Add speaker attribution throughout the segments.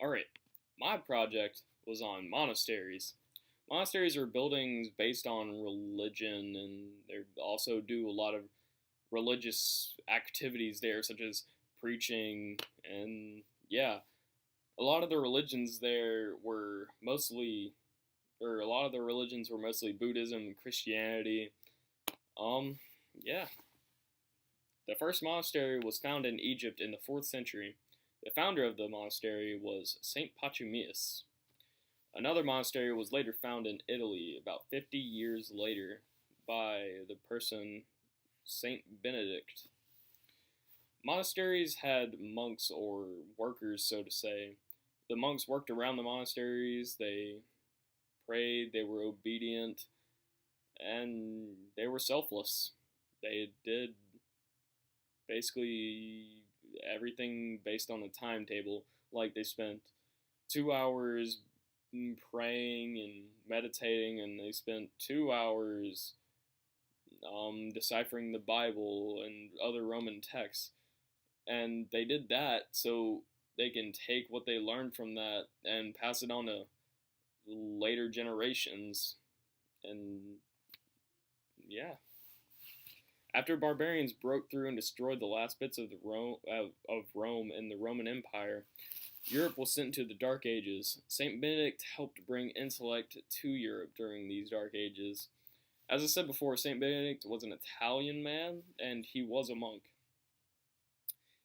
Speaker 1: Alright, my project was on monasteries. Monasteries are buildings based on religion, and they also do a lot of religious activities there, such as preaching, and yeah, a lot of the religions there were mostly, or a lot of the religions were mostly Buddhism, Christianity. Um, yeah. The first monastery was found in Egypt in the 4th century. The founder of the monastery was Saint Pachomius. Another monastery was later found in Italy about 50 years later by the person Saint Benedict. Monasteries had monks or workers, so to say. The monks worked around the monasteries, they prayed, they were obedient, and they were selfless. They did basically everything based on the timetable. Like they spent 2 hours praying and meditating, and they spent 2 hours deciphering the Bible and other Roman texts. And they did that so they can take what they learned from that and pass it on to later generations. And yeah. After barbarians broke through and destroyed the last bits of Rome and the Roman Empire, Europe was sent to the Dark Ages. Saint Benedict helped bring intellect to Europe during these Dark Ages. As I said before, Saint Benedict was an Italian man, and he was a monk.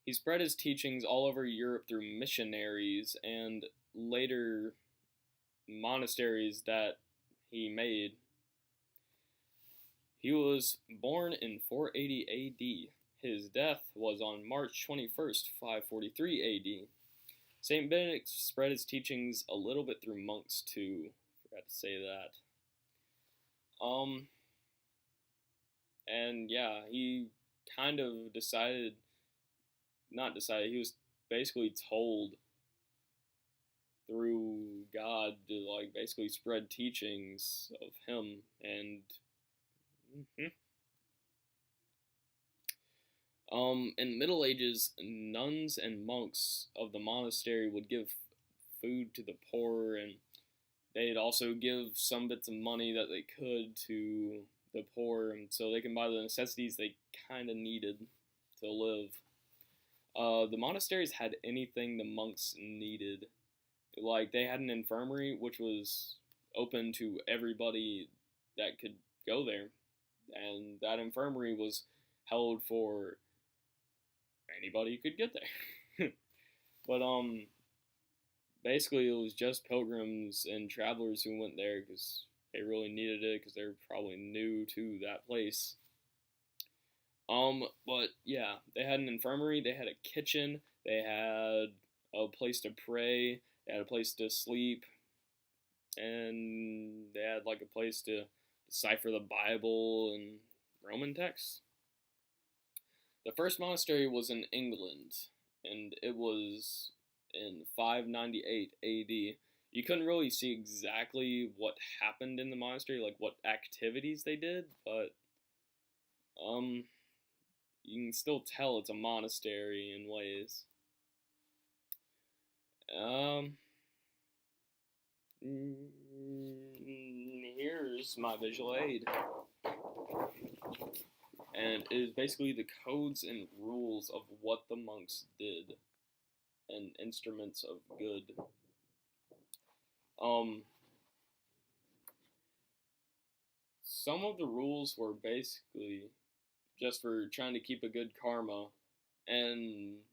Speaker 1: He spread his teachings all over Europe through missionaries and later monasteries that he made. He was born in 480 AD. His death was on March 21st, 543 AD. Saint Benedict spread his teachings a little bit through monks too. Forgot to say that. And yeah, he kind of he was basically told through God to like basically spread teachings of him and in the Middle Ages, nuns and monks of the monastery would give food to the poor, and they'd also give some bits of money that they could to the poor, and so they can buy the necessities they kind of needed to live. The monasteries had anything the monks needed. Like, they had an infirmary, which was open to everybody that could go there. And that infirmary was held for anybody who could get there. But, basically it was just pilgrims and travelers who went there because they really needed it because they were probably new to that place. But yeah, they had an infirmary, they had a kitchen, they had a place to pray, they had a place to sleep, and they had like a place to decipher the Bible and Roman texts. The first monastery was in England, and it was in 598 AD. You couldn't really see exactly what happened in the monastery, like what activities they did, but you can still tell it's a monastery in ways. Here's my visual aid. And it is basically the codes and rules of what the monks did and instruments of good. Some of the rules were basically just for trying to keep a good karma, and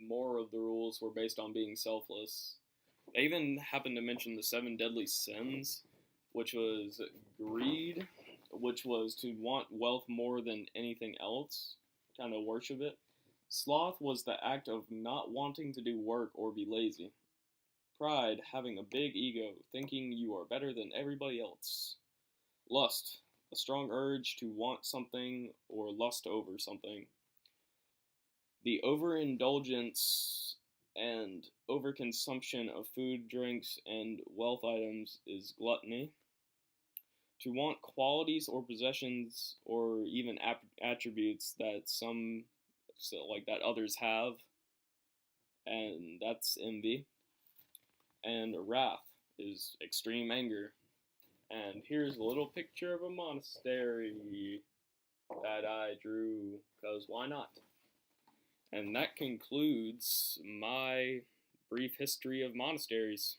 Speaker 1: more of the rules were based on being selfless. They even happened to mention the 7 deadly sins, which was greed, which was to want wealth more than anything else, kind of worship it. Sloth was the act of not wanting to do work or be lazy. Pride, having a big ego, thinking you are better than everybody else. Lust, a strong urge to want something or lust over something. The overindulgence and overconsumption of food, drinks, and wealth items is gluttony. To want qualities or possessions or even attributes that that others have, and that's envy. and wrath is extreme anger. And here's a little picture of a monastery that I drew, because why not? And that concludes my brief history of monasteries.